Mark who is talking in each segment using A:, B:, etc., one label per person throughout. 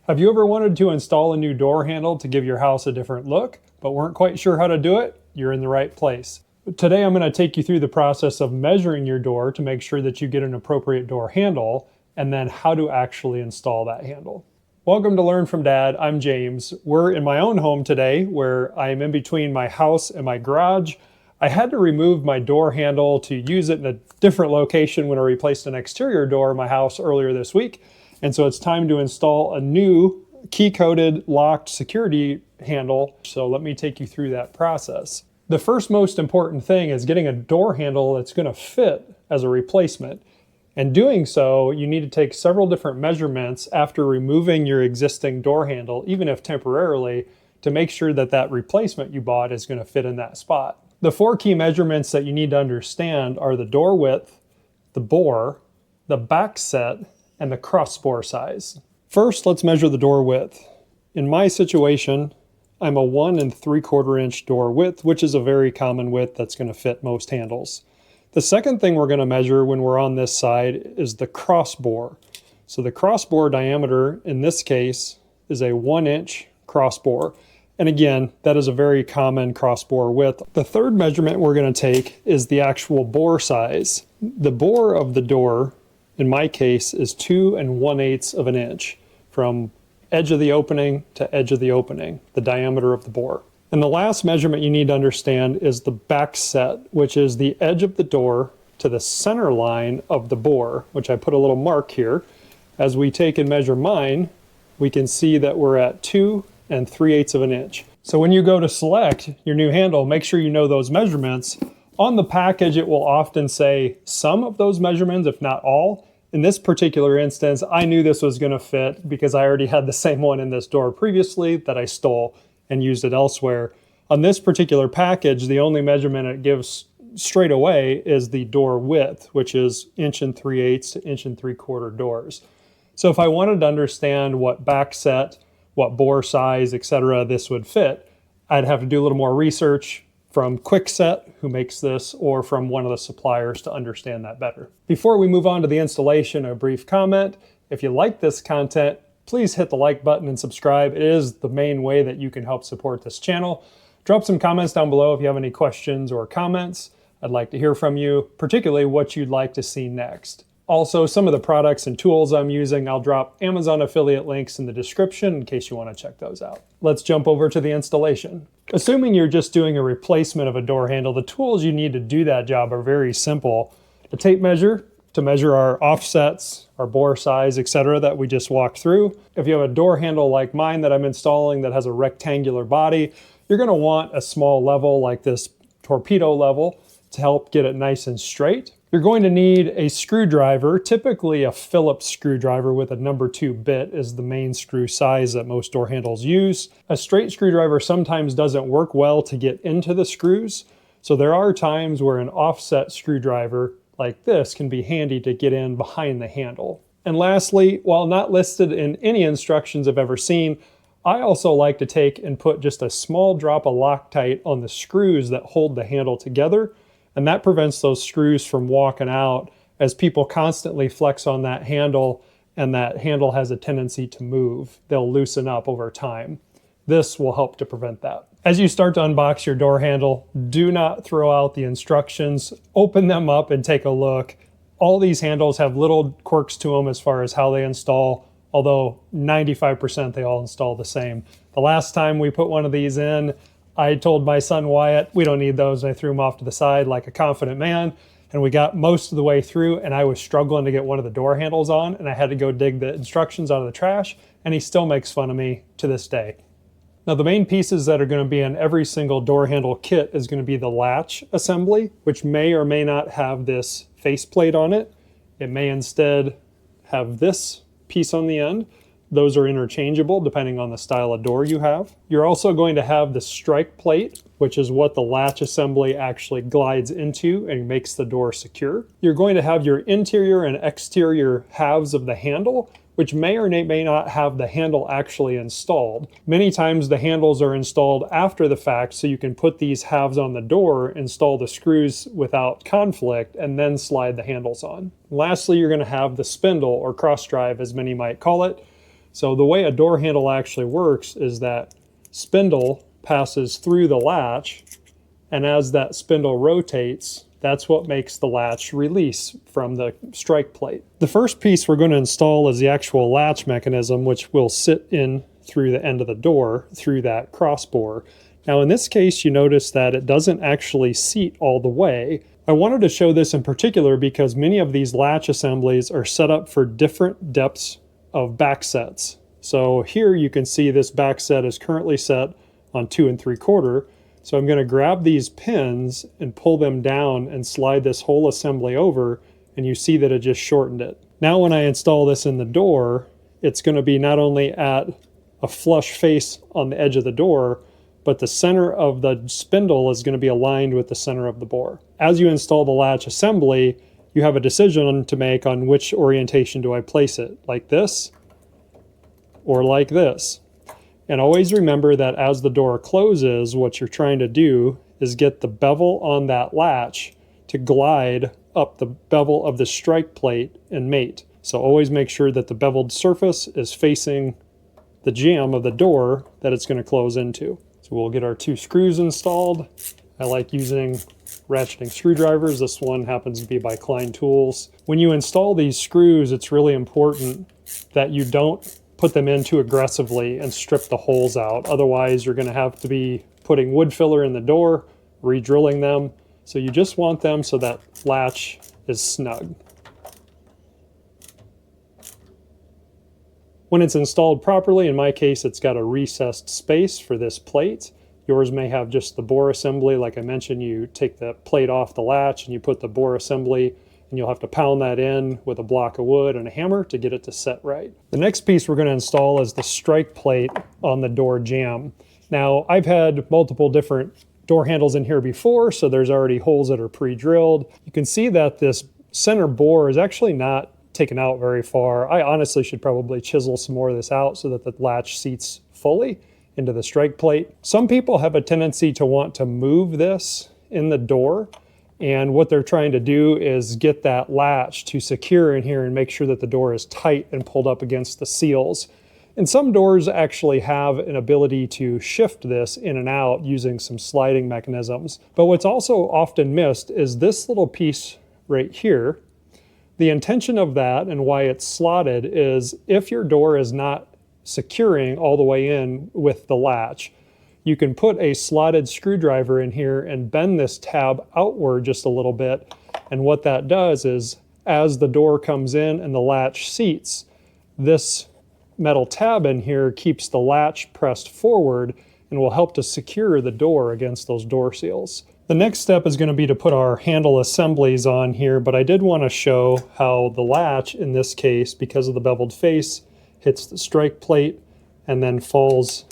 A: Have you ever wanted to install a new door handle to give your house a different look, but weren't quite sure how to do it? You're in the right place. Today I'm going to take you through the process of measuring your door to make sure that you get an appropriate door handle, and then how to actually install that handle. Welcome to Learn from Dad. I'm James. We're in my own home today where I am in between my house and my garage. I had to remove my door handle to use it in a different location when I replaced an exterior door in my house earlier this week. And so it's time to install a new key-coded locked security handle. So let me take you through that process. The first most important thing is getting a door handle that's going to fit as a replacement. And doing so, you need to take several different measurements after removing your existing door handle, even if temporarily, to make sure that that replacement you bought is going to fit in that spot. The four key measurements that you need to understand are the door width, the bore, the back set, and the cross bore size. First, let's measure the door width. In my situation, I'm a 1 3/4 inch door width, which is a very common width that's going to fit most handles. The second thing we're going to measure when we're on this side is the cross bore. So the cross bore diameter in this case is a 1 inch cross bore. And again, that is a very common cross bore width. The third measurement we're going to take is the actual bore size. The bore of the door, in my case, is 2 1/8 of an inch from edge of the opening to edge of the opening, the diameter of the bore. And the last measurement you need to understand is the back set, which is the edge of the door to the center line of the bore, which I put a little mark here. As we take and measure mine, we can see that we're at 2 3/8 of an inch. So when you go to select your new handle, make sure you know those measurements. On the package, it will often say some of those measurements, if not all. In this particular instance, I knew this was going to fit because I already had the same one in this door previously that I stole and used it elsewhere. On this particular package, the only measurement it gives straight away is the door width, which is 1 3/8 to 1 3/4 doors. So if I wanted to understand what back set, what bore size, etc. this would fit, I'd have to do a little more research from Kwikset, who makes this, or from one of the suppliers to understand that better. Before we move on to the installation, a brief comment. If you like this content, please hit the like button and subscribe. It is the main way that you can help support this channel. Drop some comments down below if you have any questions or comments. I'd like to hear from you, particularly what you'd like to see next. Also, some of the products and tools I'm using, I'll drop Amazon affiliate links in the description in case you want to check those out. Let's jump over to the installation. Assuming you're just doing a replacement of a door handle, the tools you need to do that job are very simple. The tape measure to measure our offsets, our bore size, etc. that we just walked through. If you have a door handle like mine that I'm installing that has a rectangular body, you're going to want a small level like this torpedo level to help get it nice and straight. You're going to need a screwdriver. Typically a Phillips screwdriver with a number 2 bit is the main screw size that most door handles use. A straight screwdriver sometimes doesn't work well to get into the screws, so there are times where an offset screwdriver like this can be handy to get in behind the handle. And lastly, while not listed in any instructions I've ever seen, I also like to take and put just a small drop of Loctite on the screws that hold the handle together. And that prevents those screws from walking out as people constantly flex on that handle, and that handle has a tendency to move. They'll loosen up over time. This will help to prevent that. As you start to unbox your door handle, do not throw out the instructions. Open them up and take a look. All these handles have little quirks to them as far as how they install, although 95% they all install the same. The last time we put one of these in, I told my son Wyatt, we don't need those, and I threw them off to the side like a confident man, and we got most of the way through, and I was struggling to get one of the door handles on, and I had to go dig the instructions out of the trash, and he still makes fun of me to this day. Now, the main pieces that are going to be in every single door handle kit is going to be the latch assembly, which may or may not have this faceplate on it. It may instead have this piece on the end. Those are interchangeable depending on the style of door you have. You're also going to have the strike plate, which is what the latch assembly actually glides into and makes the door secure. You're going to have your interior and exterior halves of the handle, which may or may not have the handle actually installed. Many times the handles are installed after the fact, so you can put these halves on the door, install the screws without conflict, and then slide the handles on. Lastly, you're going to have the spindle, or cross drive as many might call it. So the way a door handle actually works is that spindle passes through the latch, and as that spindle rotates, that's what makes the latch release from the strike plate. The first piece we're going to install is the actual latch mechanism, which will sit in through the end of the door, through that crossbar. Now in this case, you notice that it doesn't actually seat all the way. I wanted to show this in particular because many of these latch assemblies are set up for different depths of back sets. So here you can see this back set is currently set on 2 3/4. So I'm going to grab these pins and pull them down and slide this whole assembly over, and you see that it just shortened it. Now when I install this in the door, it's going to be not only at a flush face on the edge of the door, but the center of the spindle is going to be aligned with the center of the bore. As you install the latch assembly, you have a decision to make on which orientation do I place it, like this or like this. And always remember that as the door closes, what you're trying to do is get the bevel on that latch to glide up the bevel of the strike plate and mate. So always make sure that the beveled surface is facing the jamb of the door that it's going to close into. So we'll get our 2 screws installed. I like using ratcheting screwdrivers. This one happens to be by Klein Tools. When you install these screws, it's really important that you don't put them in too aggressively and strip the holes out. Otherwise, you're going to have to be putting wood filler in the door, re-drilling them. So you just want them so that latch is snug. When it's installed properly, in my case, it's got a recessed space for this plate. Yours may have just the bore assembly. Like I mentioned, you take the plate off the latch and you put the bore assembly, and you'll have to pound that in with a block of wood and a hammer to get it to set right. The next piece we're going to install is the strike plate on the door jamb. Now, I've had multiple different door handles in here before, so there's already holes that are pre-drilled. You can see that this center bore is actually not taken out very far. I honestly should probably chisel some more of this out so that the latch seats fully into the strike plate. Some people have a tendency to want to move this in the door, and what they're trying to do is get that latch to secure in here and make sure that the door is tight and pulled up against the seals. And some doors actually have an ability to shift this in and out using some sliding mechanisms. But what's also often missed is this little piece right here. The intention of that and why it's slotted is if your door is not securing all the way in with the latch, you can put a slotted screwdriver in here and bend this tab outward just a little bit. And what that does is as the door comes in and the latch seats, this metal tab in here keeps the latch pressed forward and will help to secure the door against those door seals. The next step is going to be to put our handle assemblies on here, but I did want to show how the latch in this case, because of the beveled face, hits the strike plate and then falls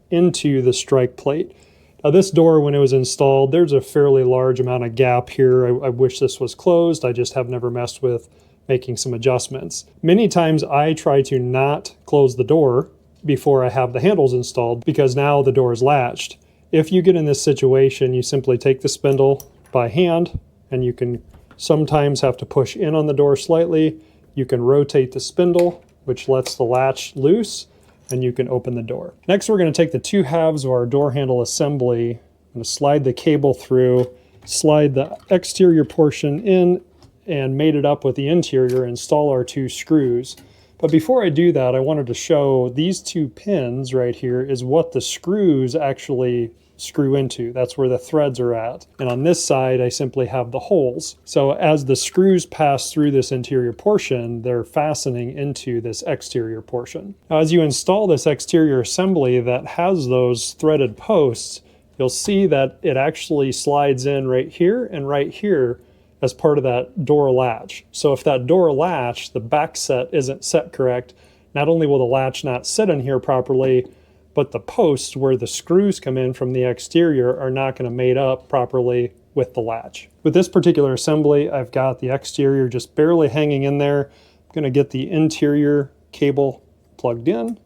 A: into the strike plate. Now this door, when it was installed, there's a fairly large amount of gap here. I wish this was closed. I just have never messed with making some adjustments. Many times I try to not close the door before I have the handles installed because now the door is latched. If you get in this situation, you simply take the spindle by hand and you can sometimes have to push in on the door slightly. You can rotate the spindle, which lets the latch loose, and you can open the door. Next, we're going to take the 2 halves of our door handle assembly. I'm going to slide the cable through, slide the exterior portion in, and mate it up with the interior, install our 2 screws. But before I do that, I wanted to show these 2 pins right here is what the screws actually screw into. That's where the threads are at. And on this side, I simply have the holes. So as the screws pass through this interior portion, they're fastening into this exterior portion. Now, as you install this exterior assembly that has those threaded posts, you'll see that it actually slides in right here and right here as part of that door latch. So if that door latch, the back set isn't set correct, not only will the latch not sit in here properly, but the posts where the screws come in from the exterior are not going to mate up properly with the latch. With this particular assembly, I've got the exterior just barely hanging in there. I'm going to get the interior cable plugged in.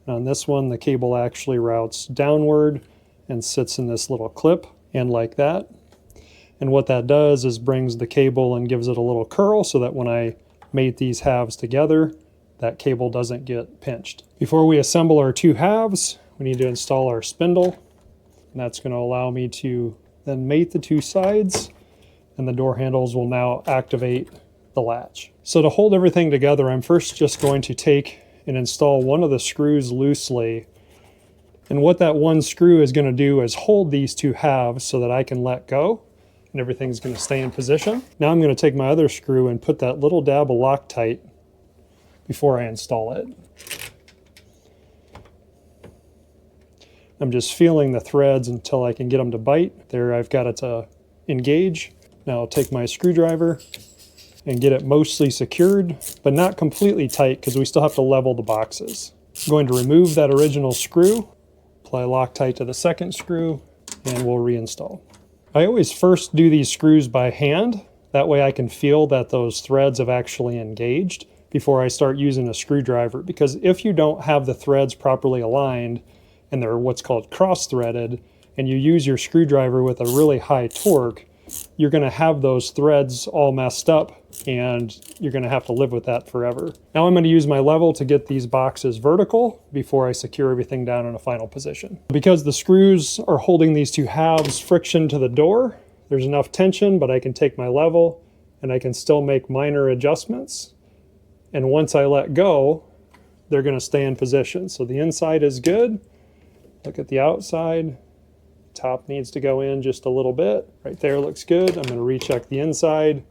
A: On this one, the cable actually routes downward and sits in this little clip, and like that. And what that does is brings the cable and gives it a little curl so that when I mate these halves together, that cable doesn't get pinched. Before we assemble our two halves, we need to install our spindle, and that's going to allow me to then mate the two sides, and the door handles will now activate the latch. So to hold everything together, I'm first just going to take and install one of the screws loosely. And what that one screw is going to do is hold these two halves so that I can let go and everything's going to stay in position. Now I'm going to take my other screw and put that little dab of Loctite before I install it. I'm just feeling the threads until I can get them to bite. There, I've got it to engage. Now I'll take my screwdriver and get it mostly secured, but not completely tight because we still have to level the boxes. I'm going to remove that original screw, apply Loctite to the second screw, and we'll reinstall. I always first do these screws by hand. That way I can feel that those threads have actually engaged before I start using a screwdriver, because if you don't have the threads properly aligned and they're what's called cross-threaded, and you use your screwdriver with a really high torque, you're going to have those threads all messed up and you're going to have to live with that forever. Now I'm going to use my level to get these boxes vertical before I secure everything down in a final position. Because the screws are holding these two halves friction to the door, there's enough tension, but I can take my level and I can still make minor adjustments. And once I let go, they're going to stay in position. So the inside is good. Look at the outside. Top needs to go in just a little bit. Right there looks good. I'm going to recheck the inside.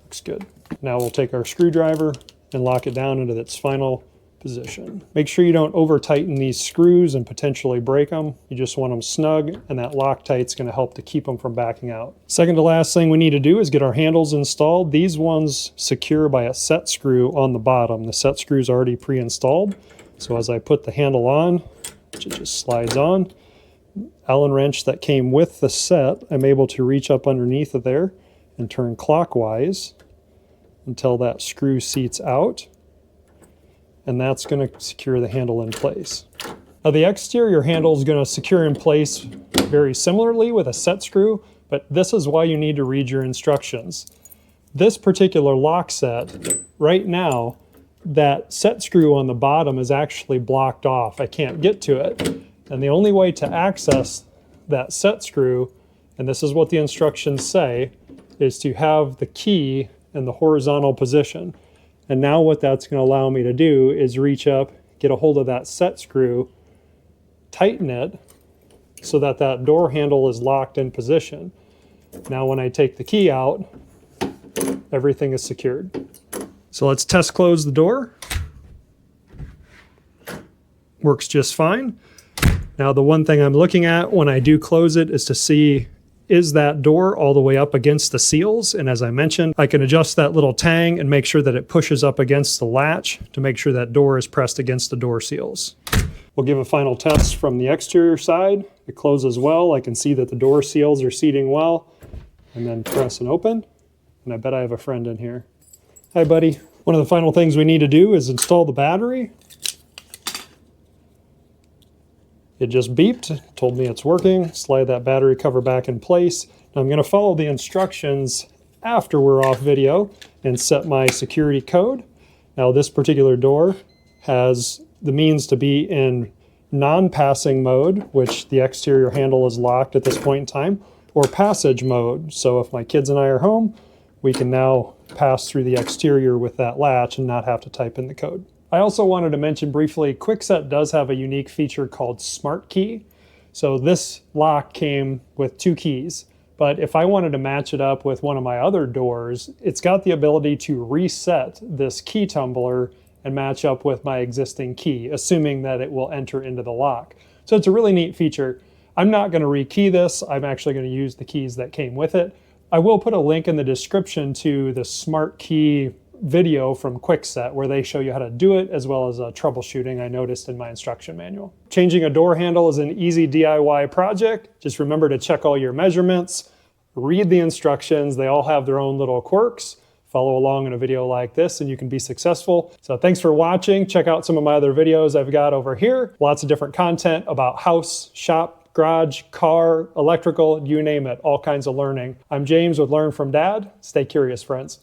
A: Looks good. Now we'll take our screwdriver and lock it down into its final position. Make sure you don't over tighten these screws and potentially break them. You just want them snug, and that Loctite's going to help to keep them from backing out. Second to last thing we need to do is get our handles installed. These ones secure by a set screw on the bottom. The set screw is already pre-installed. So as I put the handle on, which it just slides on, Allen wrench that came with the set, I'm able to reach up underneath of there and turn clockwise until that screw seats out, and that's going to secure the handle in place. Now the exterior handle is going to secure in place very similarly with a set screw, but this is why you need to read your instructions. This particular lock set, right now, that set screw on the bottom is actually blocked off. I can't get to it. And the only way to access that set screw, and this is what the instructions say, is to have the key in the horizontal position. And now what that's going to allow me to do is reach up, get a hold of that set screw, tighten it so that that door handle is locked in position. Now when I take the key out, everything is secured. So let's test close the door. Works just fine. Now the one thing I'm looking at when I do close it is to see, is that door all the way up against the seals? And as I mentioned, I can adjust that little tang and make sure that it pushes up against the latch to make sure that door is pressed against the door seals. We'll give a final test from the exterior side. It closes well. I can see that the door seals are seating well. And then press and open. And I bet I have a friend in here. Hi, buddy. One of the final things we need to do is install the battery. It just beeped, told me it's working. Slide that battery cover back in place. Now I'm going to follow the instructions after we're off video and set my security code. Now this particular door has the means to be in non-passing mode, which the exterior handle is locked at this point in time, or passage mode. So if my kids and I are home, we can now pass through the exterior with that latch and not have to type in the code. I also wanted to mention briefly, Kwikset does have a unique feature called Smart Key. So this lock came with 2 keys, but if I wanted to match it up with one of my other doors, it's got the ability to reset this key tumbler and match up with my existing key, assuming that it will enter into the lock. So it's a really neat feature. I'm not going to rekey this. I'm actually going to use the keys that came with it. I will put a link in the description to the Smart Key video from Kwikset where they show you how to do it, as well as troubleshooting I noticed in my instruction manual. Changing a door handle is an easy DIY project. Just remember to check all your measurements, read the instructions. They all have their own little quirks. Follow along in a video like this and you can be successful. So thanks for watching. Check out some of my other videos I've got over here. Lots of different content about house, shop, garage, car, electrical, you name it, all kinds of learning. I'm James with Learn from Dad. Stay curious, friends.